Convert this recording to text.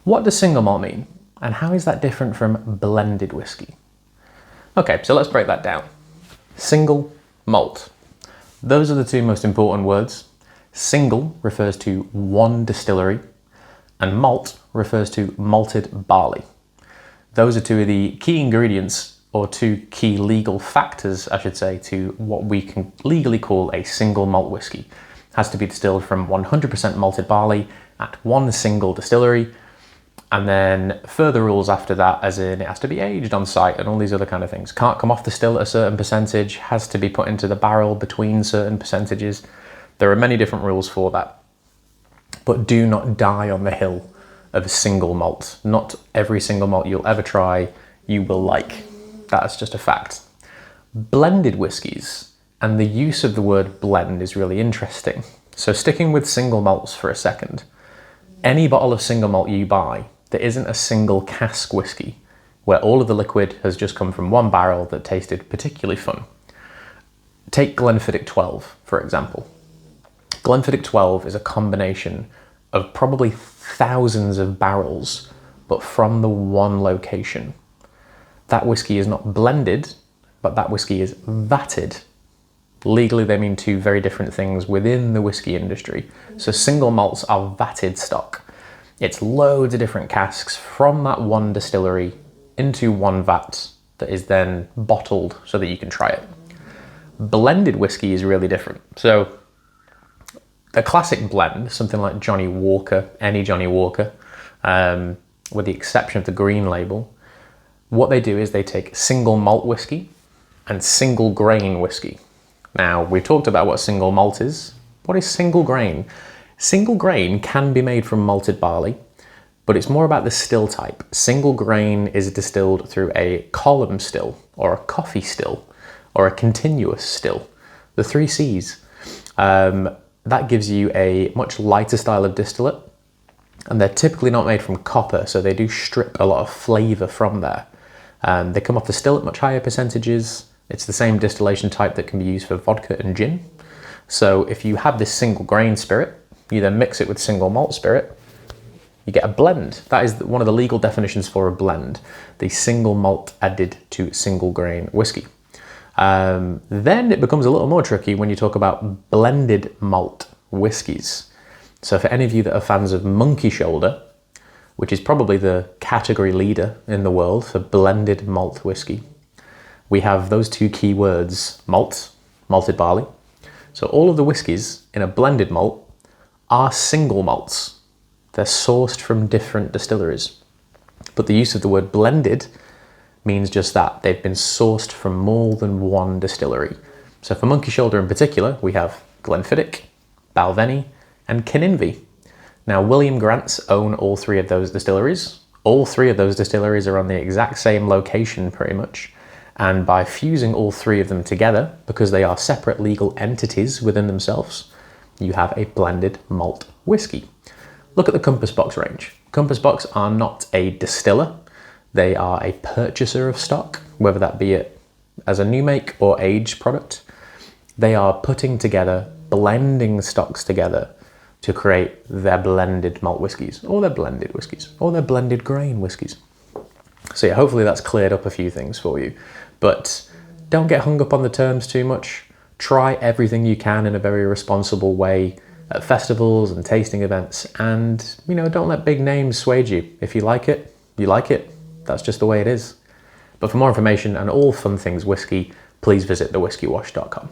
What does single malt mean? And how is that different from blended whiskey? Okay, so let's break that down. Single malt. Those are the two most important words. Single refers to one distillery, and malt refers to malted barley. Those are two of the key ingredients, or two key legal factors, I should say, to what we can legally call a single malt whiskey. It has to be distilled from 100% malted barley at one single distillery, and then further rules after that, as in it has to be aged on site and all these other kind of things. Can't come off the still at a certain percentage, has to be put into the barrel between certain percentages. There are many different rules for that. But do not die on the hill of a single malt. Not every single malt you'll ever try you will like. That's just a fact. Blended whiskies, and the use of the word blend is really interesting. So sticking with single malts for a second, any bottle of single malt you buy, there isn't a single cask whiskey where all of the liquid has just come from one barrel that tasted particularly fun. Take Glenfiddich 12, for example. Glenfiddich 12 is a combination of probably thousands of barrels, but from the one location. That whiskey is not blended, but that whiskey is vatted. Legally, they mean two very different things within the whiskey industry. So single malts are vatted stock. It's loads of different casks from that one distillery into one vat that is then bottled so that you can try it. Blended whiskey is really different. So a classic blend, something like Johnny Walker, any Johnny Walker, with the exception of the green label, what they do is they take single malt whiskey and single grain whiskey. Now, we've talked about what single malt is. What is single grain? Single grain can be made from malted barley, but it's more about the still type. Single grain is distilled through a column still, or a coffee still, or a continuous still. The 3 C's. That gives you a much lighter style of distillate, and they're typically not made from copper, so they do strip a lot of flavour from there. They come off the still at much higher percentages. It's the same distillation type that can be used for vodka and gin. So if you have this single grain spirit, you then mix it with single malt spirit, you get a blend. That is one of the legal definitions for a blend, the single malt added to single grain whiskey. Then it becomes a little more tricky when you talk about blended malt whiskies. So for any of you that are fans of Monkey Shoulder, which is probably the category leader in the world for blended malt whiskey, we have those two key words, malt, malted barley. So all of the whiskies in a blended malt are single malts. They're sourced from different distilleries. But the use of the word blended means just that. They've been sourced from more than one distillery. So for Monkey Shoulder in particular, we have Glenfiddich, Balvenie, and Kinninvie. Now, William Grants own all 3 of those distilleries. All 3 of those distilleries are on the exact same location pretty much. And by fusing all 3 of them together, because they are separate legal entities within themselves, you have a blended malt whiskey. Look at the Compass Box range. Compass Box are not a distiller. They are a purchaser of stock, whether that be it as a new make or aged product. They are putting together, blending stocks together to create their blended malt whiskies, or their blended whiskies, or their blended grain whiskies. So yeah, hopefully that's cleared up a few things for you. But don't get hung up on the terms too much. Try everything you can in a very responsible way at festivals and tasting events, and don't let big names sway you. If you like it, you like it. That's just the way it is. But for more information and all fun things whiskey, please visit thewhiskeywash.com.